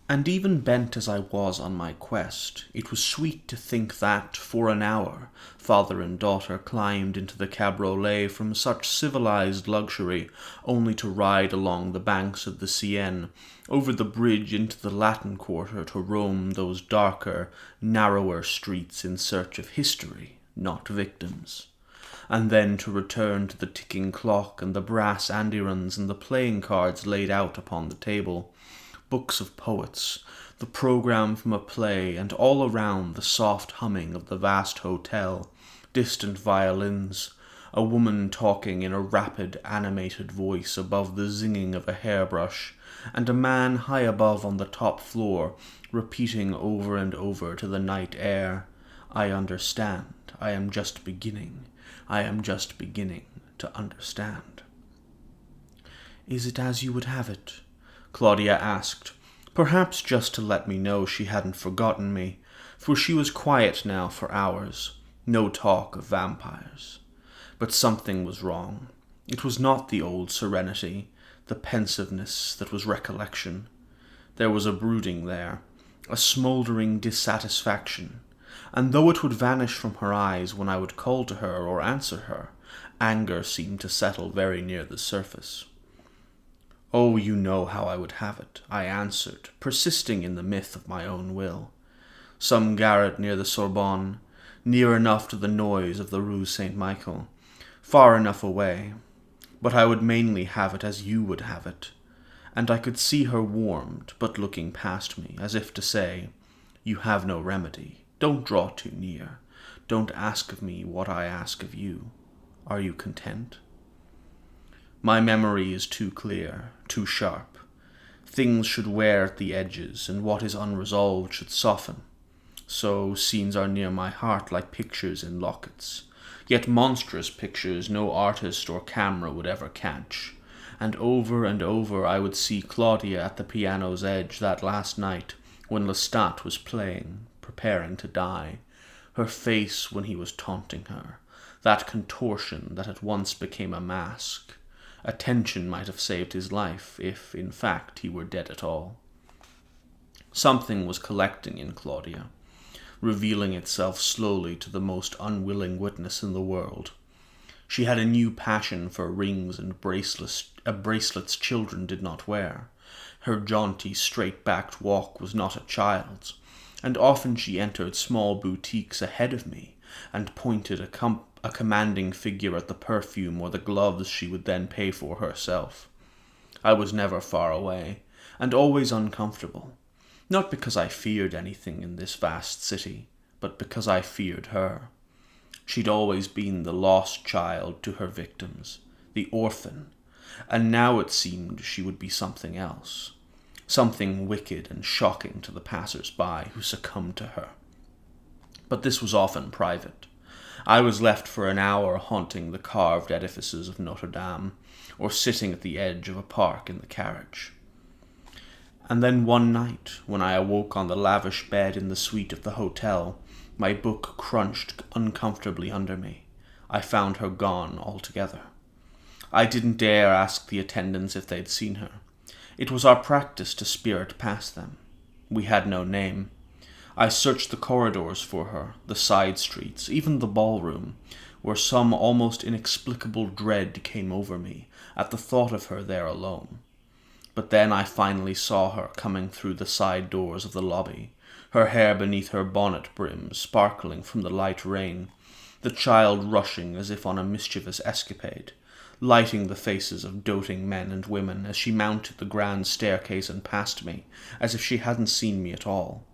And even bent as I was on my quest, it was sweet to think that, for an hour, father and daughter climbed into the cabriolet from such civilized luxury, only to ride along the banks of the Seine, over the bridge into the Latin Quarter to roam those darker, narrower streets in search of history, not victims, and then to return to the ticking clock and the brass andirons and the playing cards laid out upon the table, books of poets, the program from a play, and all around the soft humming of the vast hotel, distant violins, a woman talking in a rapid, animated voice above the zinging of a hairbrush, and a man high above on the top floor, repeating over and over to the night air, "I understand. I am just beginning. I am just beginning to understand." "Is it as you would have it?" Claudia asked, perhaps just to let me know she hadn't forgotten me, for she was quiet now for hours, no talk of vampires. But something was wrong. It was not the old serenity, the pensiveness that was recollection. There was a brooding there, a smouldering dissatisfaction, and though it would vanish from her eyes when I would call to her or answer her, anger seemed to settle very near the surface. "Oh, you know how I would have it," I answered, persisting in the myth of my own will. "Some garret near the Sorbonne, near enough to the noise of the Rue Saint-Michel, far enough away. But I would mainly have it as you would have it." And I could see her warmed, but looking past me, as if to say, "You have no remedy. Don't draw too near. Don't ask of me what I ask of you. Are you content?" My memory is too clear, too sharp. Things should wear at the edges, and what is unresolved should soften. So scenes are near my heart like pictures in lockets, yet monstrous pictures no artist or camera would ever catch. And over I would see Claudia at the piano's edge that last night when Lestat was playing, preparing to die, her face when he was taunting her, that contortion that at once became a mask. Attention might have saved his life, if, in fact, he were dead at all. Something was collecting in Claudia, revealing itself slowly to the most unwilling witness in the world. She had a new passion for rings and bracelets children did not wear. Her jaunty, straight-backed walk was not a child's, and often she entered small boutiques ahead of me, and pointed a commanding figure at the perfume or the gloves she would then pay for herself. I was never far away, and always uncomfortable, not because I feared anything in this vast city, but because I feared her. She'd always been the lost child to her victims, the orphan, and now it seemed she would be something else, something wicked and shocking to the passers-by who succumbed to her. But this was often private. I was left for an hour haunting the carved edifices of Notre Dame, or sitting at the edge of a park in the carriage. And then one night, when I awoke on the lavish bed in the suite of the hotel, my book crunched uncomfortably under me. I found her gone altogether. I didn't dare ask the attendants if they'd seen her. It was our practice to spirit past them. We had no name. I searched the corridors for her, the side streets, even the ballroom, where some almost inexplicable dread came over me at the thought of her there alone. But then I finally saw her coming through the side doors of the lobby, her hair beneath her bonnet brim sparkling from the light rain, the child rushing as if on a mischievous escapade, lighting the faces of doting men and women as she mounted the grand staircase and passed me, as if she hadn't seen me at all.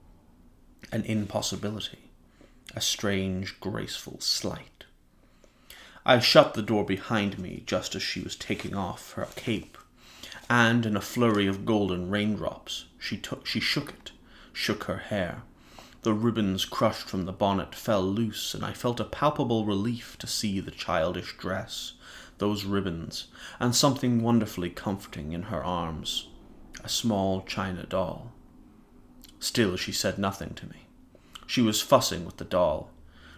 An impossibility, a strange, graceful slight. I shut the door behind me just as she was taking off her cape, and in a flurry of golden raindrops, she shook it, shook her hair. The ribbons crushed from the bonnet fell loose, and I felt a palpable relief to see the childish dress, those ribbons, and something wonderfully comforting in her arms, a small china doll. Still she said nothing to me. She was fussing with the doll,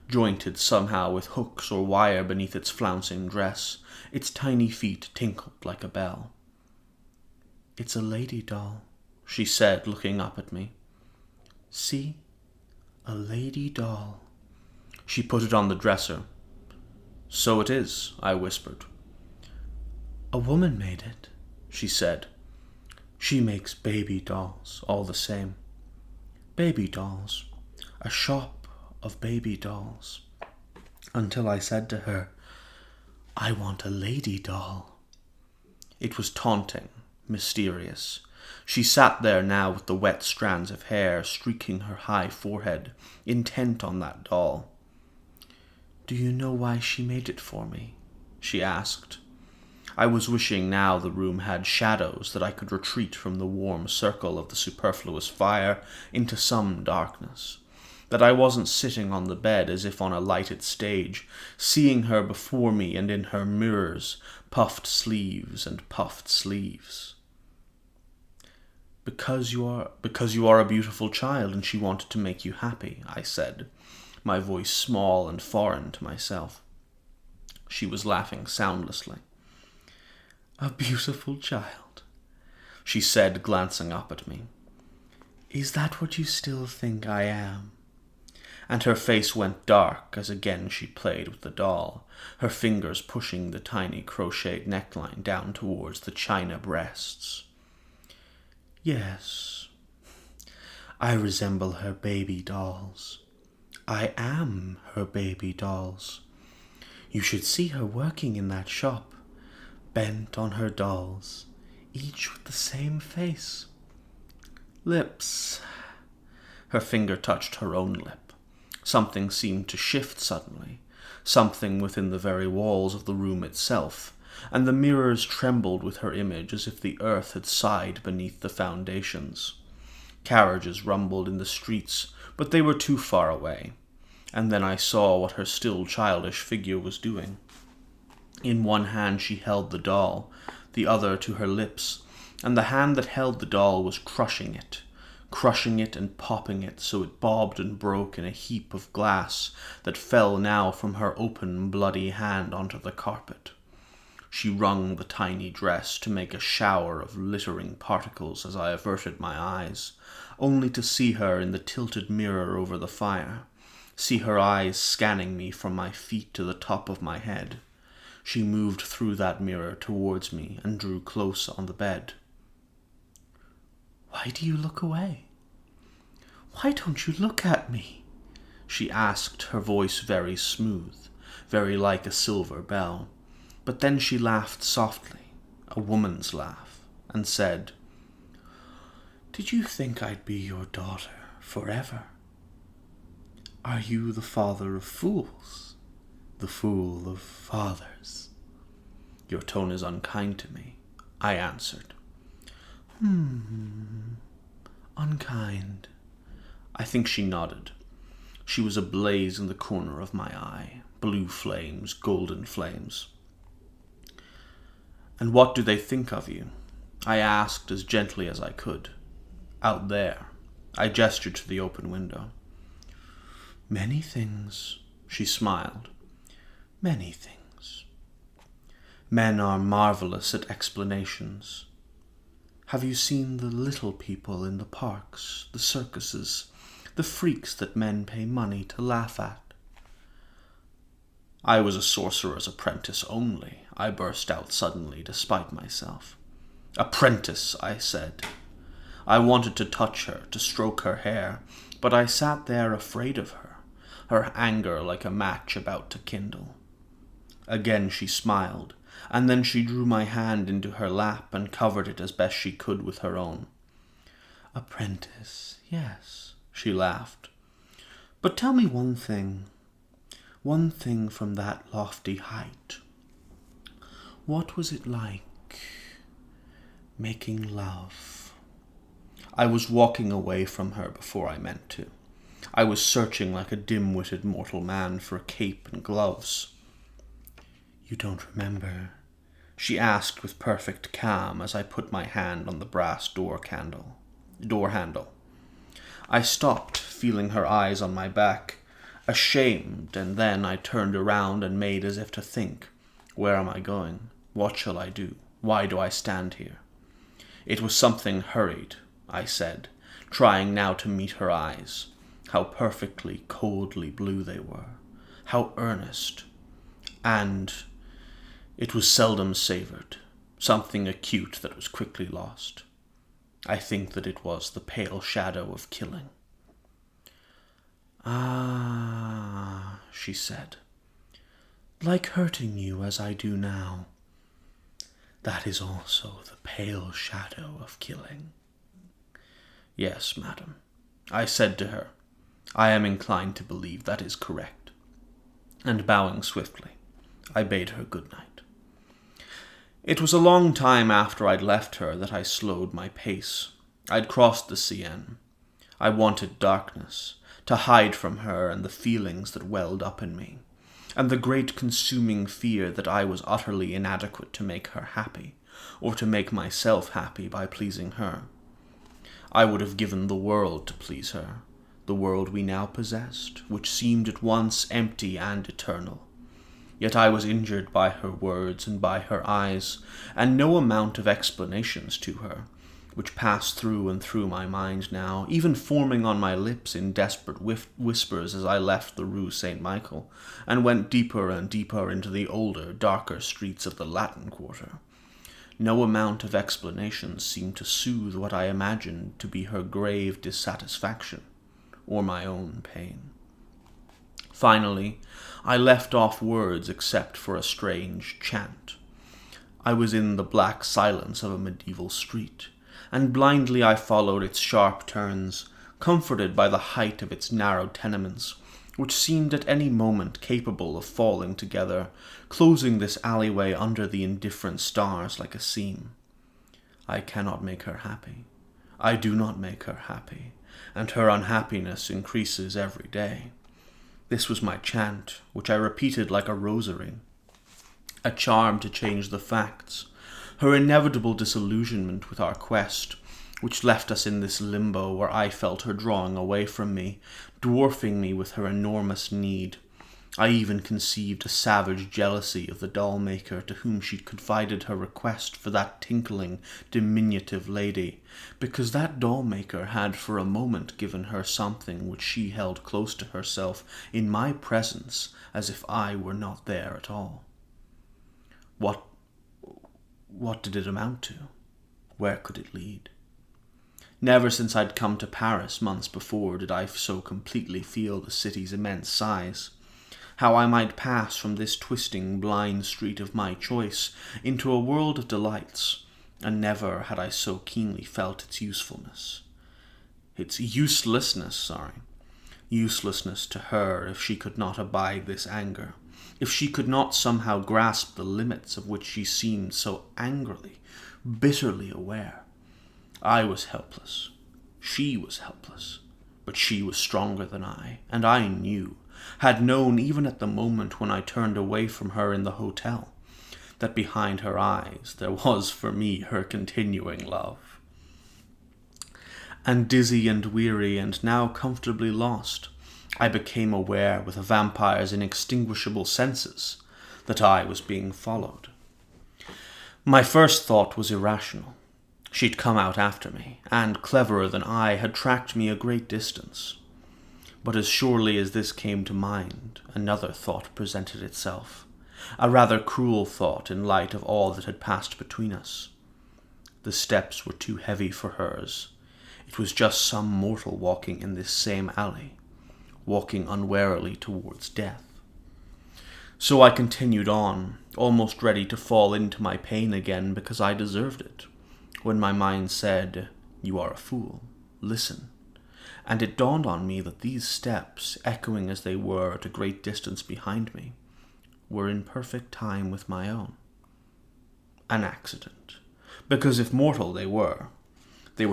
jointed somehow with hooks or wire beneath its flouncing dress. Its tiny feet tinkled like a bell. "It's a lady doll," she said, looking up at me. "See, a lady doll." She put it on the dresser. "So it is," I whispered. "A woman made it," she said. "She makes baby dolls all the same. Baby dolls. A shop of baby dolls." Until I said to her, "I want a lady doll." It was taunting, mysterious. She sat there now with the wet strands of hair streaking her high forehead, intent on that doll. "Do you know why she made it for me?" she asked. I was wishing now the room had shadows, that I could retreat from the warm circle of the superfluous fire into some darkness, that I wasn't sitting on the bed as if on a lighted stage, seeing her before me and in her mirrors, puffed sleeves and puffed sleeves. Because you are a beautiful child and she wanted to make you happy," I said, my voice small and foreign to myself. She was laughing soundlessly. "A beautiful child," she said, glancing up at me. "Is that what you still think I am?" And her face went dark as again she played with the doll, her fingers pushing the tiny crocheted neckline down towards the china breasts. "Yes, I resemble her baby dolls. I am her baby dolls. You should see her working in that shop, bent on her dolls, each with the same face. Lips." Her finger touched her own lip. Something seemed to shift suddenly, something within the very walls of the room itself, and the mirrors trembled with her image as if the earth had sighed beneath the foundations. Carriages rumbled in the streets, but they were too far away, and then I saw what her still childish figure was doing. In one hand she held the doll, the other to her lips, and the hand that held the doll was crushing it and popping it so it bobbed and broke in a heap of glass that fell now from her open, bloody hand onto the carpet. She wrung the tiny dress to make a shower of littering particles as I averted my eyes, only to see her in the tilted mirror over the fire, see her eyes scanning me from my feet to the top of my head. She moved through that mirror towards me and drew close on the bed. "Why do you look away? Why don't you look at me?" she asked, her voice very smooth, very like a silver bell. But then she laughed softly, a woman's laugh, and said, "Did you think I'd be your daughter forever? Are you the father of fools, the fool of fathers?" "Your tone is unkind to me," I answered. Unkind." I think she nodded. She was ablaze in the corner of my eye, blue flames, golden flames. "And what do they think of you?" I asked as gently as I could. "Out there." I gestured to the open window. "Many things," she smiled. "Many things. Men are marvelous at explanations. Have you seen the little people in the parks, the circuses, the freaks that men pay money to laugh at?" "I was a sorcerer's apprentice only," I burst out suddenly, despite myself. "Apprentice," I said. I wanted to touch her, to stroke her hair, but I sat there afraid of her, her anger like a match about to kindle. Again she smiled, and then she drew my hand into her lap and covered it as best she could with her own. "Apprentice, yes," she laughed. "But tell me one thing from that lofty height. What was it like making love?" I was walking away from her before I meant to. I was searching like a dim-witted mortal man for a cape and gloves. "You don't remember?" she asked with perfect calm as I put my hand on the brass door handle. I stopped, feeling her eyes on my back, ashamed, and then I turned around and made as if to think. Where am I going? What shall I do? Why do I stand here? It was something hurried, I said, trying now to meet her eyes. How perfectly, coldly blue they were. How earnest. And it was seldom savoured, something acute that was quickly lost. I think that it was the pale shadow of killing. "Ah," she said, "like hurting you as I do now. That is also the pale shadow of killing." "Yes, madam," I said to her. "I am inclined to believe that is correct." And bowing swiftly, I bade her good night. It was a long time after I'd left her that I slowed my pace. I'd crossed the Seine. I wanted darkness, to hide from her and the feelings that welled up in me, and the great consuming fear that I was utterly inadequate to make her happy, or to make myself happy by pleasing her. I would have given the world to please her, the world we now possessed, which seemed at once empty and eternal. Yet I was injured by her words and by her eyes, and no amount of explanations to her, which passed through and through my mind now, even forming on my lips in desperate whispers as I left the Rue Saint-Michel, and went deeper and deeper into the older, darker streets of the Latin Quarter. No amount of explanations seemed to soothe what I imagined to be her grave dissatisfaction, or my own pain. Finally, I left off words except for a strange chant. I was in the black silence of a medieval street, and blindly I followed its sharp turns, comforted by the height of its narrow tenements, which seemed at any moment capable of falling together, closing this alleyway under the indifferent stars like a seam. I cannot make her happy. I do not make her happy, and her unhappiness increases every day. This was my chant, which I repeated like a rosary, a charm to change the facts. Her inevitable disillusionment with our quest, which left us in this limbo where I felt her drawing away from me, dwarfing me with her enormous need. I even conceived a savage jealousy of the doll-maker to whom she'd confided her request for that tinkling, diminutive lady, because that doll-maker had for a moment given her something which she held close to herself in my presence as if I were not there at all. What did it amount to? Where could it lead? Never since I'd come to Paris months before did I so completely feel the city's immense size. How I might pass from this twisting, blind street of my choice into a world of delights, and never had I so keenly felt its uselessness to her if she could not abide this anger, if she could not somehow grasp the limits of which she seemed so angrily, bitterly aware. I was helpless. She was helpless. But she was stronger than I, and I knew, had known even at the moment when I turned away from her in the hotel, that behind her eyes there was for me her continuing love. And dizzy and weary and now comfortably lost, I became aware with a vampire's inextinguishable senses that I was being followed. My first thought was irrational. She'd come out after me, and, cleverer than I, had tracked me a great distance. But as surely as this came to mind, another thought presented itself, a rather cruel thought in light of all that had passed between us. The steps were too heavy for hers. It was just some mortal walking in this same alley, walking unwarily towards death. So I continued on, almost ready to fall into my pain again because I deserved it, when my mind said, "You are a fool. Listen." And it dawned on me that these steps, echoing as they were at a great distance behind me, were in perfect time with my own. An accident. Because if mortal they were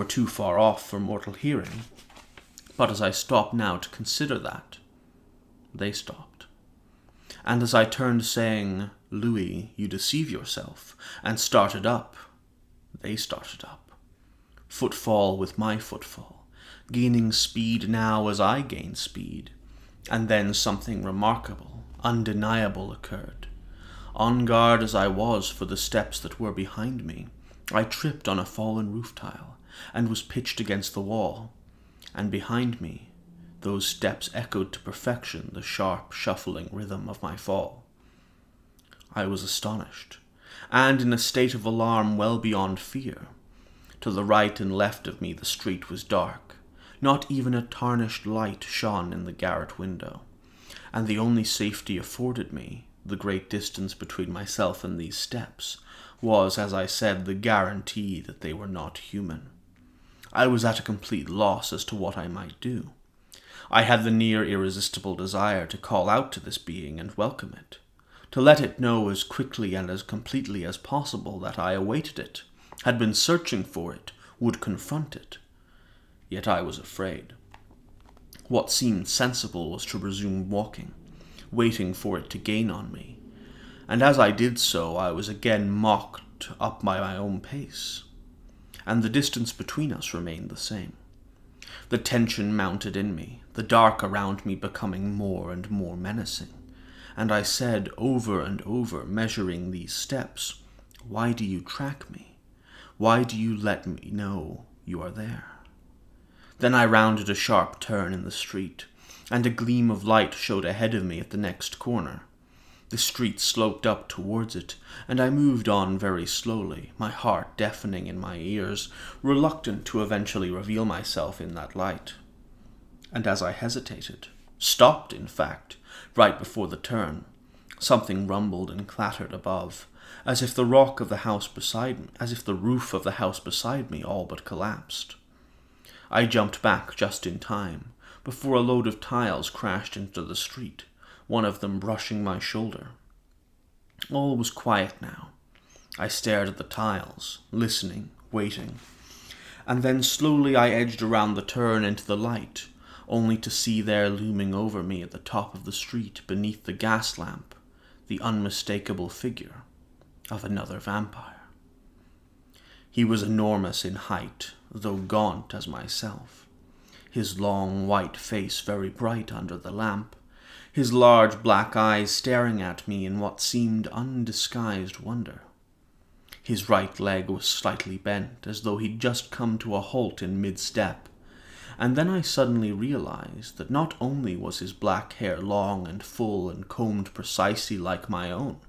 too far off for mortal hearing. But as I stopped now to consider that, they stopped. And as I turned saying, "Louis, you deceive yourself," and started up, they started up. Footfall with my footfall, gaining speed now as I gained speed. And then something remarkable, undeniable occurred. On guard as I was for the steps that were behind me, I tripped on a fallen roof tile, and was pitched against the wall, and behind me those steps echoed to perfection the sharp, shuffling rhythm of my fall. I was astonished, and in a state of alarm well beyond fear. To the right and left of me the street was dark. Not even a tarnished light shone in the garret window, and the only safety afforded me, the great distance between myself and these steps, was, as I said, the guarantee that they were not human. I was at a complete loss as to what I might do. I had the near irresistible desire to call out to this being and welcome it, to let it know as quickly and as completely as possible that I awaited it, had been searching for it, would confront it. Yet I was afraid. What seemed sensible was to resume walking, waiting for it to gain on me, and as I did so I was again mocked up by my own pace, and the distance between us remained the same. The tension mounted in me, the dark around me becoming more and more menacing, and I said over and over, measuring these steps, "Why do you track me? Why do you let me know you are there?" Then I rounded a sharp turn in the street, and a gleam of light showed ahead of me at the next corner. The street sloped up towards it, and I moved on very slowly, my heart deafening in my ears, reluctant to eventually reveal myself in that light. And as I hesitated, stopped in fact, right before the turn, something rumbled and clattered above, as if the roof of the house beside me all but collapsed. I jumped back just in time, before a load of tiles crashed into the street, one of them brushing my shoulder. All was quiet now. I stared at the tiles, listening, waiting, and then slowly I edged around the turn into the light, only to see there looming over me at the top of the street beneath the gas lamp the unmistakable figure of another vampire. He was enormous in height, though gaunt as myself, his long white face very bright under the lamp, his large black eyes staring at me in what seemed undisguised wonder. His right leg was slightly bent, as though he'd just come to a halt in mid-step, and then I suddenly realized that not only was his black hair long and full and combed precisely like my own,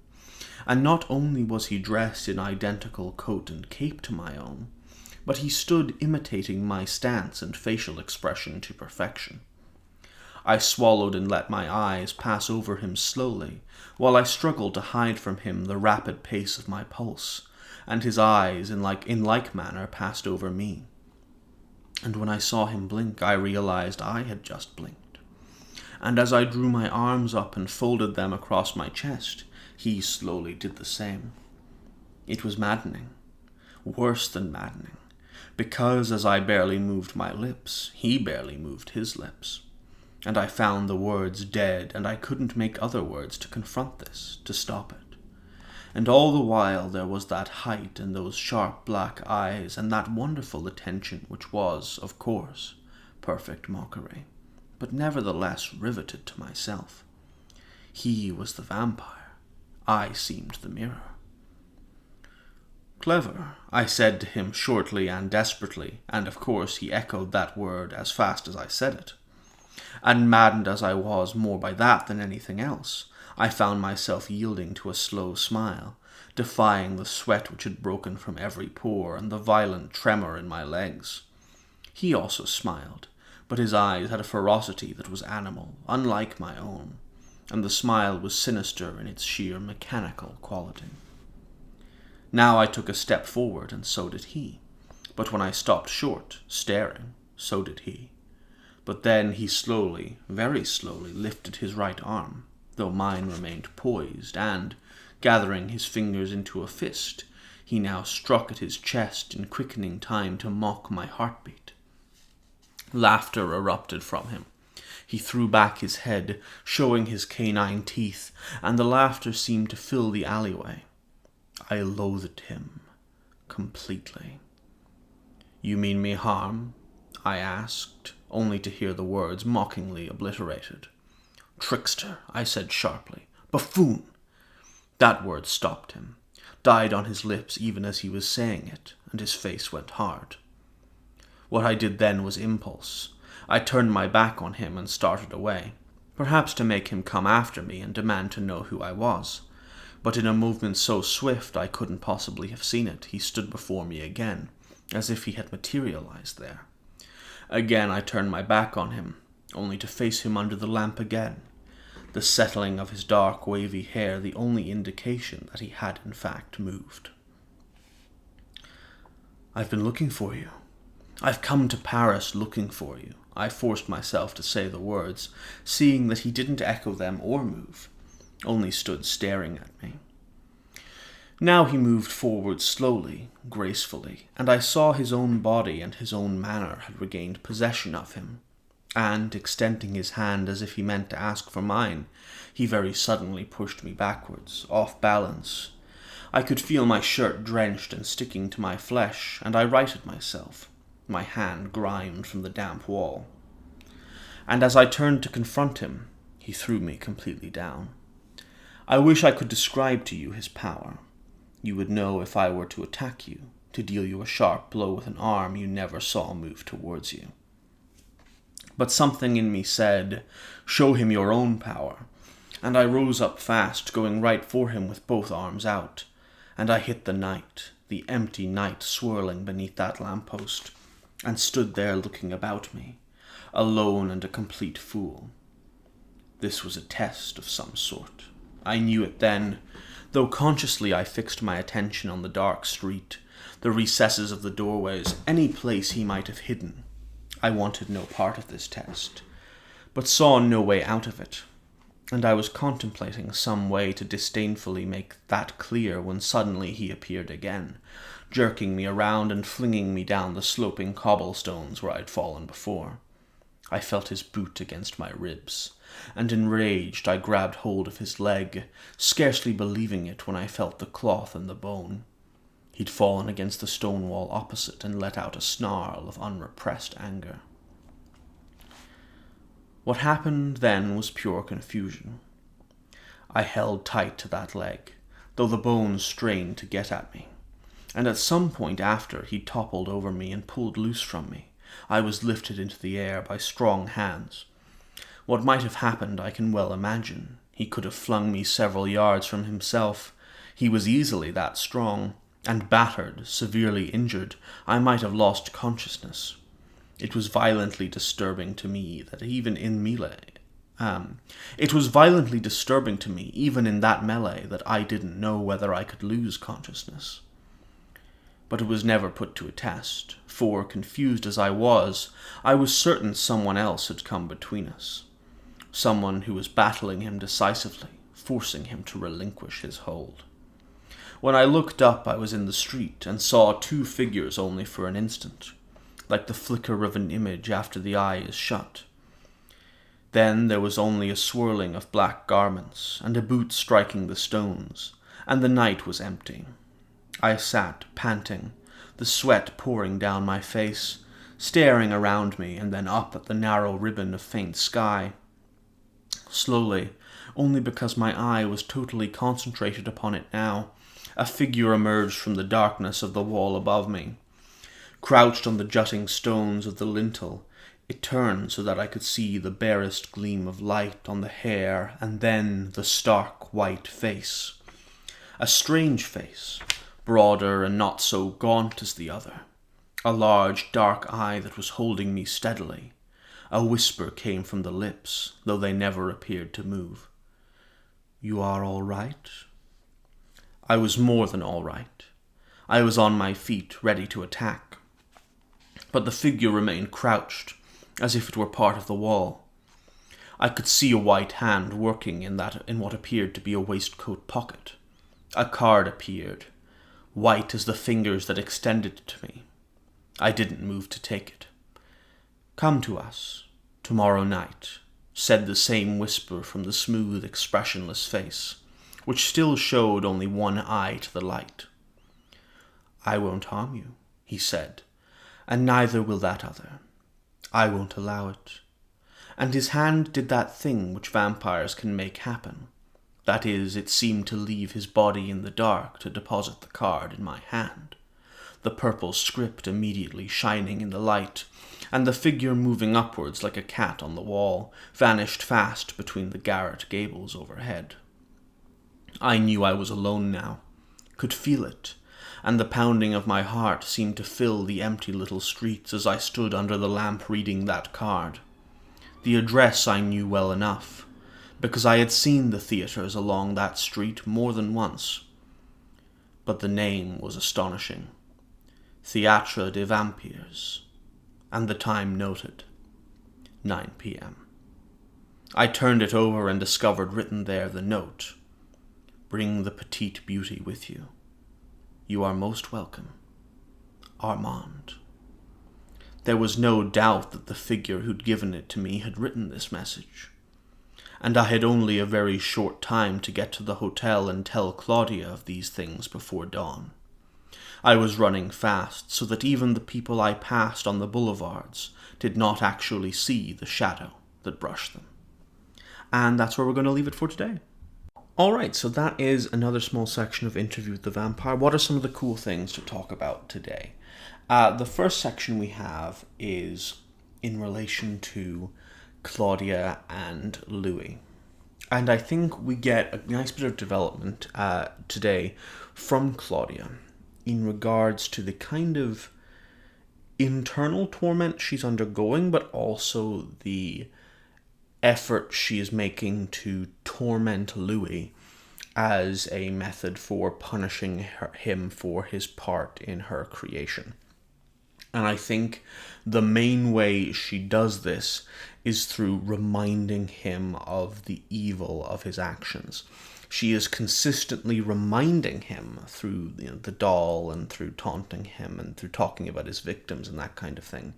and not only was he dressed in identical coat and cape to my own, but he stood imitating my stance and facial expression to perfection. I swallowed and let my eyes pass over him slowly, while I struggled to hide from him the rapid pace of my pulse, and his eyes in like manner passed over me. And when I saw him blink, I realized I had just blinked. And as I drew my arms up and folded them across my chest, he slowly did the same. It was maddening, worse than maddening, because as I barely moved my lips, he barely moved his lips. And I found the words dead, and I couldn't make other words to confront this, to stop it. And all the while there was that height and those sharp black eyes and that wonderful attention which was, of course, perfect mockery, but nevertheless riveted to myself. He was the vampire. I seemed the mirror. "Clever," I said to him shortly and desperately, and of course he echoed that word as fast as I said it. And maddened as I was more by that than anything else, I found myself yielding to a slow smile, defying the sweat which had broken from every pore and the violent tremor in my legs. He also smiled, but his eyes had a ferocity that was animal, unlike my own, and the smile was sinister in its sheer mechanical quality. Now I took a step forward, and so did he. But when I stopped short, staring, so did he. But then he slowly, very slowly, lifted his right arm, though mine remained poised, and, gathering his fingers into a fist, he now struck at his chest in quickening time to mock my heartbeat. Laughter erupted from him. He threw back his head, showing his canine teeth, and the laughter seemed to fill the alleyway. I loathed him completely. "You mean me harm?" I asked, only to hear the words mockingly obliterated. "Trickster," I said sharply. "Buffoon!" That word stopped him, died on his lips even as he was saying it, and his face went hard. What I did then was impulse. I turned my back on him and started away, perhaps to make him come after me and demand to know who I was. But in a movement so swift I couldn't possibly have seen it, he stood before me again, as if he had materialized there. Again I turned my back on him, only to face him under the lamp again, the settling of his dark wavy hair the only indication that he had in fact moved. "I've been looking for you. I've come to Paris looking for you." I forced myself to say the words, seeing that he didn't echo them or move, only stood staring at me. Now he moved forward slowly, gracefully, and I saw his own body and his own manner had regained possession of him, and, extending his hand as if he meant to ask for mine, he very suddenly pushed me backwards, off balance. I could feel my shirt drenched and sticking to my flesh, and I righted myself, my hand grimed from the damp wall. And as I turned to confront him, he threw me completely down. I wish I could describe to you his power. You would know if I were to attack you, to deal you a sharp blow with an arm you never saw move towards you. But something in me said, "Show him your own power," and I rose up fast, going right for him with both arms out, and I hit the night, the empty night swirling beneath that lamppost, and stood there looking about me, alone and a complete fool. This was a test of some sort. I knew it then, though consciously I fixed my attention on the dark street, the recesses of the doorways, any place he might have hidden. I wanted no part of this test, but saw no way out of it, and I was contemplating some way to disdainfully make that clear when suddenly he appeared again, jerking me around and flinging me down the sloping cobblestones where I'd fallen before. I felt his boot against my ribs, and enraged I grabbed hold of his leg, scarcely believing it when I felt the cloth and the bone. He'd fallen against the stone wall opposite and let out a snarl of unrepressed anger. What happened then was pure confusion. I held tight to that leg, though the bones strained to get at me, and at some point after he toppled over me and pulled loose from me. I was lifted into the air by strong hands. What might have happened I can well imagine. He could have flung me several yards from himself. He was easily that strong, and battered, severely injured, I might have lost consciousness. It was violently disturbing to me that even in that melee that I didn't know whether I could lose consciousness. But it was never put to a test, for, confused as I was certain someone else had come between us. Someone who was battling him decisively, forcing him to relinquish his hold. When I looked up, I was in the street, and saw two figures only for an instant, like the flicker of an image after the eye is shut. Then there was only a swirling of black garments, and a boot striking the stones, and the night was empty. I sat, panting, the sweat pouring down my face, staring around me and then up at the narrow ribbon of faint sky. Slowly, only because my eye was totally concentrated upon it now, a figure emerged from the darkness of the wall above me. Crouched on the jutting stones of the lintel, it turned so that I could see the barest gleam of light on the hair, and then the stark white face. A strange face, broader and not so gaunt as the other. A large, dark eye that was holding me steadily. A whisper came from the lips, though they never appeared to move. "You are all right?" I was more than all right. I was on my feet, ready to attack. But the figure remained crouched, as if it were part of the wall. I could see a white hand working in what appeared to be a waistcoat pocket. A card appeared, white as the fingers that extended it to me. I didn't move to take it. "Come to us, tomorrow night," said the same whisper from the smooth, expressionless face, which still showed only one eye to the light. "I won't harm you," he said, "and neither will that other. I won't allow it." And his hand did that thing which vampires can make happen. That is, it seemed to leave his body in the dark to deposit the card in my hand. the purple script immediately shining in the light, and the figure moving upwards like a cat on the wall, vanished fast between the garret gables overhead. I knew I was alone now, could feel it, and the pounding of my heart seemed to fill the empty little streets as I stood under the lamp reading that card. The address I knew well enough, because I had seen the theatres along that street more than once. But the name was astonishing. Théâtre des Vampires, and the time noted, 9 p.m. I turned it over and discovered written there the note, "Bring the petite beauty with you. You are most welcome. Armand." There was no doubt that the figure who'd given it to me had written this message, and I had only a very short time to get to the hotel and tell Claudia of these things before dawn. I was running fast, so that even the people I passed on the boulevards did not actually see the shadow that brushed them. And that's where we're going to leave it for today. Alright, so that is another small section of Interview with the Vampire. What are some of the cool things to talk about today? The first section we have is in relation to Claudia and Louis. And I think we get a nice bit of development today from Claudia in regards to the kind of internal torment she's undergoing, but also the effort she is making to torment Louis as a method for punishing him for his part in her creation. And I think the main way she does this is through reminding him of the evil of his actions. She is consistently reminding him through the doll and through taunting him and through talking about his victims and that kind of thing,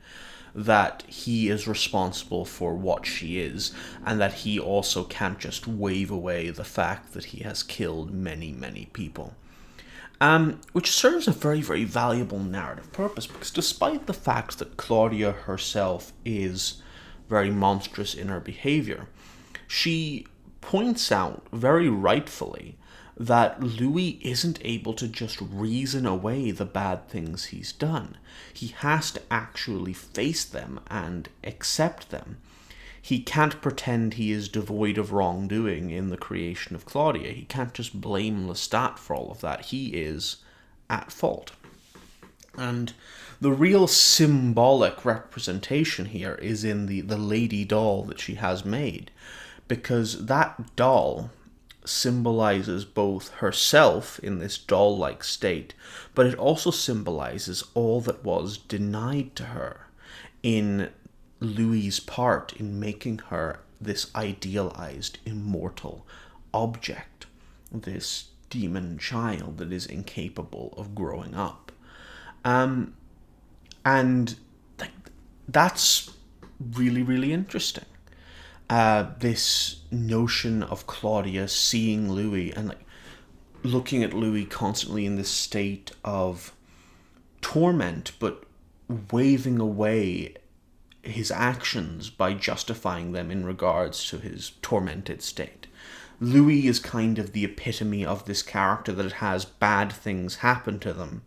that he is responsible for what she is, and that he also can't just wave away the fact that he has killed many, many people. Which serves a very, very valuable narrative purpose, because despite the fact that Claudia herself is very monstrous in her behavior, she points out very rightfully that Louis isn't able to just reason away the bad things he's done. He has to actually face them and accept them. He can't pretend he is devoid of wrongdoing in the creation of Claudia. He can't just blame Lestat for all of that. He is at fault. And the real symbolic representation here is in the lady doll that she has made, because that doll symbolizes both herself in this doll-like state, but it also symbolizes all that was denied to her in Louis's part in making her this idealized, immortal object, this demon child that is incapable of growing up. And that's really, really interesting. This notion of Claudia seeing Louis and looking at Louis constantly in this state of torment, but waving away his actions by justifying them in regards to his tormented state. Louis is kind of the epitome of this character that has bad things happen to them,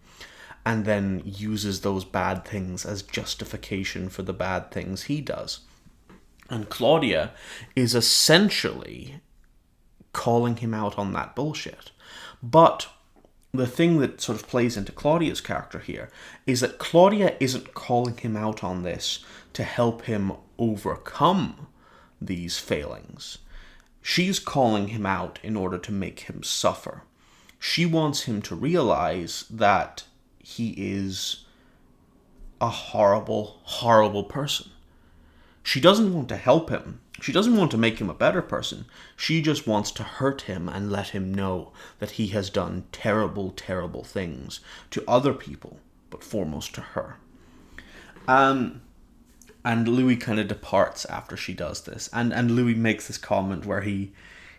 and then uses those bad things as justification for the bad things he does. And Claudia is essentially calling him out on that bullshit. But the thing that sort of plays into Claudia's character here is that Claudia isn't calling him out on this to help him overcome these failings. She's calling him out in order to make him suffer. She wants him to realize that he is a horrible, horrible person. She doesn't want to help him. She doesn't want to make him a better person. She just wants to hurt him and let him know that he has done terrible, terrible things to other people, but foremost to her. And Louis kind of departs after she does this. And Louis makes this comment where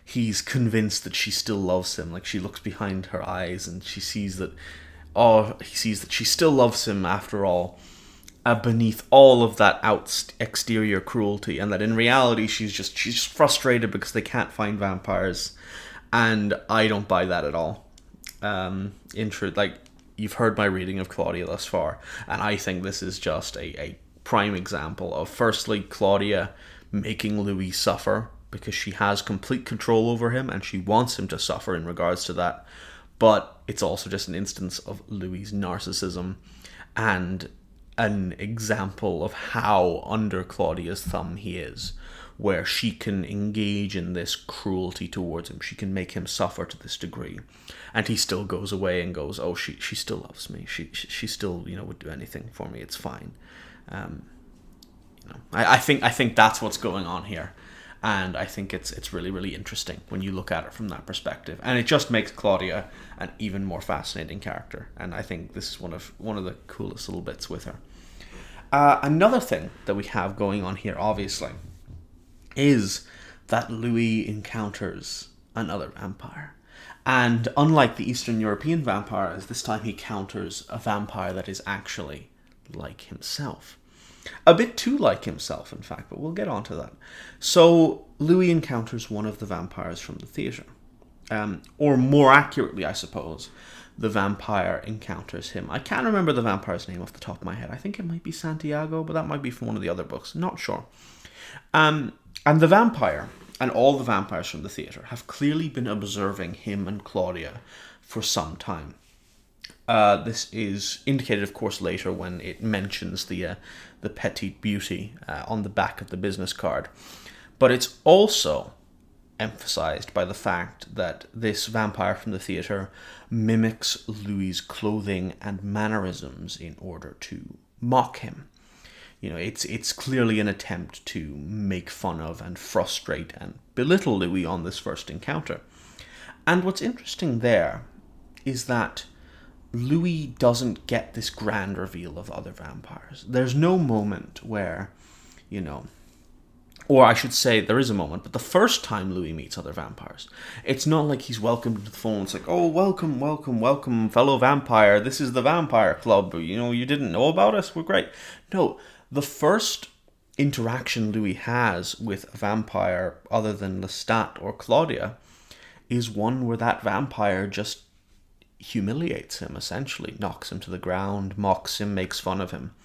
he's convinced that she still loves him. Like, she looks behind her eyes and she sees that, he sees that she still loves him after all, beneath all of that exterior cruelty, and that in reality she's just frustrated because they can't find vampires. And I don't buy that at all. In truth, you've heard my reading of Claudia thus far, and I think this is just a prime example of, firstly, Claudia making Louis suffer because she has complete control over him and she wants him to suffer in regards to that. But it's also just an instance of Louis's narcissism and an example of how under Claudia's thumb he is, where she can engage in this cruelty towards him. She can make him suffer to this degree. And he still goes away and goes, oh, she still loves me. She still, would do anything for me. It's fine. I think that's what's going on here. And I think it's really, really interesting when you look at it from that perspective. And it just makes Claudia an even more fascinating character. And I think this is one of the coolest little bits with her. Another thing that we have going on here, obviously, is that Louis encounters another vampire. And unlike the Eastern European vampires, this time he encounters a vampire that is actually like himself. A bit too like himself, in fact, but we'll get on to that. So, Louis encounters one of the vampires from the theatre. Or more accurately, I suppose, the vampire encounters him. I can't remember the vampire's name off the top of my head. I think it might be Santiago, but that might be from one of the other books. Not sure. And the vampire, and all the vampires from the theatre, have clearly been observing him and Claudia for some time. This is indicated, of course, later when it mentions the petite beauty on the back of the business card. But it's also emphasized by the fact that this vampire from the theatre mimics Louis's clothing and mannerisms in order to mock him. It's clearly an attempt to make fun of and frustrate and belittle Louis on this first encounter. And what's interesting there is that Louis doesn't get this grand reveal of other vampires. There's no moment where, or I should say there is a moment, but the first time Louis meets other vampires, it's not like he's welcomed to the phone. It's like, oh, welcome, welcome, welcome, fellow vampire. This is the Vampire Club. You didn't know about us? We're great. No, the first interaction Louis has with a vampire other than Lestat or Claudia is one where that vampire just humiliates him, essentially, knocks him to the ground, mocks him, makes fun of him.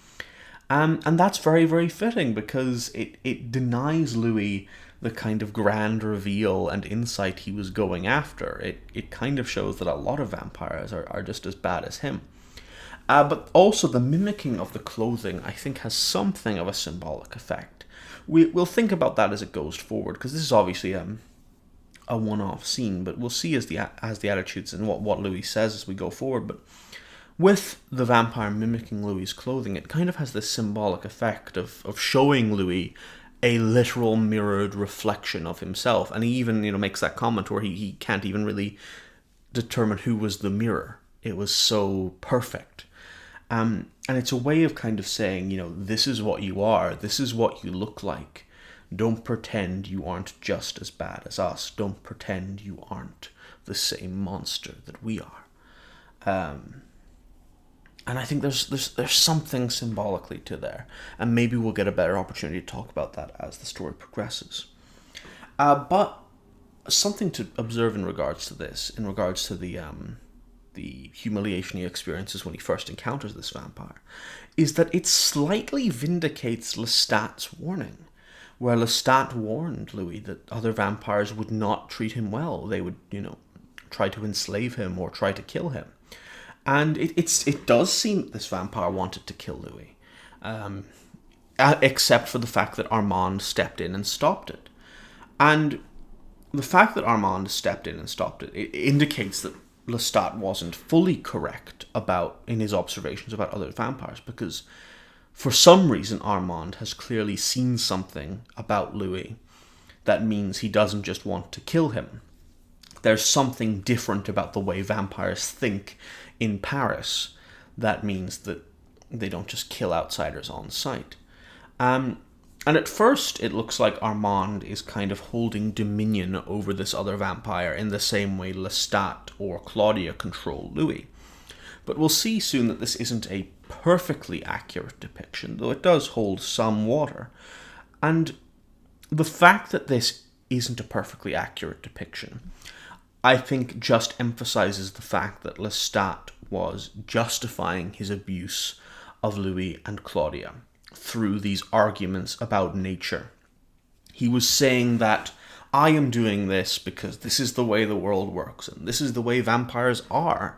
And that's very, very fitting because it denies Louis the kind of grand reveal and insight he was going after. It kind of shows that a lot of vampires are just as bad as him. But also the mimicking of the clothing, I think, has something of a symbolic effect. We'll think about that as it goes forward, because this is obviously a one-off scene, but we'll see as the attitudes and what Louis says as we go forward. But with the vampire mimicking Louis's clothing, it kind of has this symbolic effect of showing Louis a literal mirrored reflection of himself. And he even, makes that comment where he can't even really determine who was the mirror. It was so perfect. And it's a way of kind of saying, this is what you are, this is what you look like. Don't pretend you aren't just as bad as us. Don't pretend you aren't the same monster that we are. And I think there's something symbolically to there. And maybe we'll get a better opportunity to talk about that as the story progresses. But something to observe in regards to this, in regards to the humiliation he experiences when he first encounters this vampire, is that it slightly vindicates Lestat's warning, where Lestat warned Louis that other vampires would not treat him well. They would, try to enslave him or try to kill him. And it does seem that this vampire wanted to kill Louis, except for the fact that Armand stepped in and stopped it. And the fact that Armand stepped in and stopped it, it indicates that Lestat wasn't fully correct in his observations about other vampires, because for some reason Armand has clearly seen something about Louis that means he doesn't just want to kill him. There's something different about the way vampires think in Paris that means that they don't just kill outsiders on sight. And at first it looks like Armand is kind of holding dominion over this other vampire in the same way Lestat or Claudia control Louis. But we'll see soon that this isn't a perfectly accurate depiction, though it does hold some water. And the fact that this isn't a perfectly accurate depiction, I think, just emphasizes the fact that Lestat was justifying his abuse of Louis and Claudia through these arguments about nature. He was saying that I am doing this because this is the way the world works, and this is the way vampires are,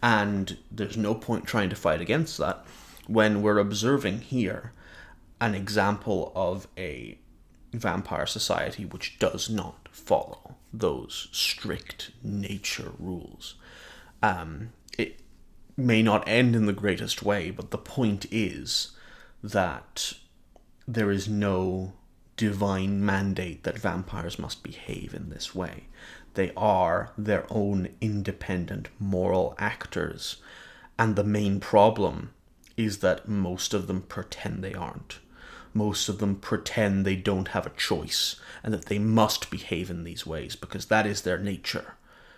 and there's no point trying to fight against that when we're observing here an example of a vampire society which does not follow those strict nature rules. It may not end in the greatest way, but the point is that there is no divine mandate that vampires must behave in this way. They are their own independent moral actors, and the main problem is that most of them pretend they aren't. Most of them pretend they don't have a choice and that they must behave in these ways because that is their nature,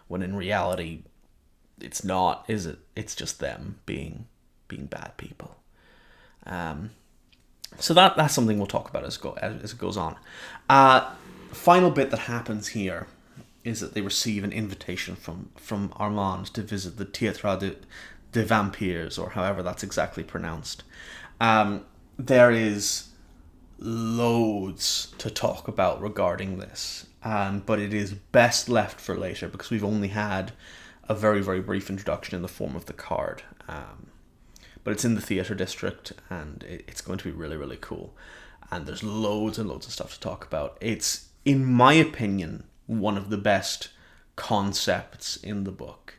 when in reality it's not, is it? It's just them being bad people. So that's something we'll talk about as it goes on. Final bit that happens here is that they receive an invitation from Armand to visit the Théâtre des Vampires, or however that's exactly pronounced. There is loads to talk about regarding this, but it is best left for later because we've only had a very, very brief introduction in the form of the card. But it's in the theatre district, and it's going to be really, really cool. And there's loads and loads of stuff to talk about. It's, in my opinion, one of the best concepts in the book.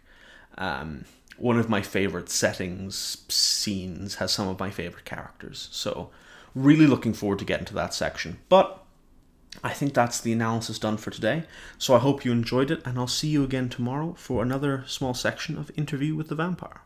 One of my favorite settings, scenes, has some of my favorite characters. So, really looking forward to getting to that section. But I think that's the analysis done for today. So I hope you enjoyed it, and I'll see you again tomorrow for another small section of Interview with the Vampire.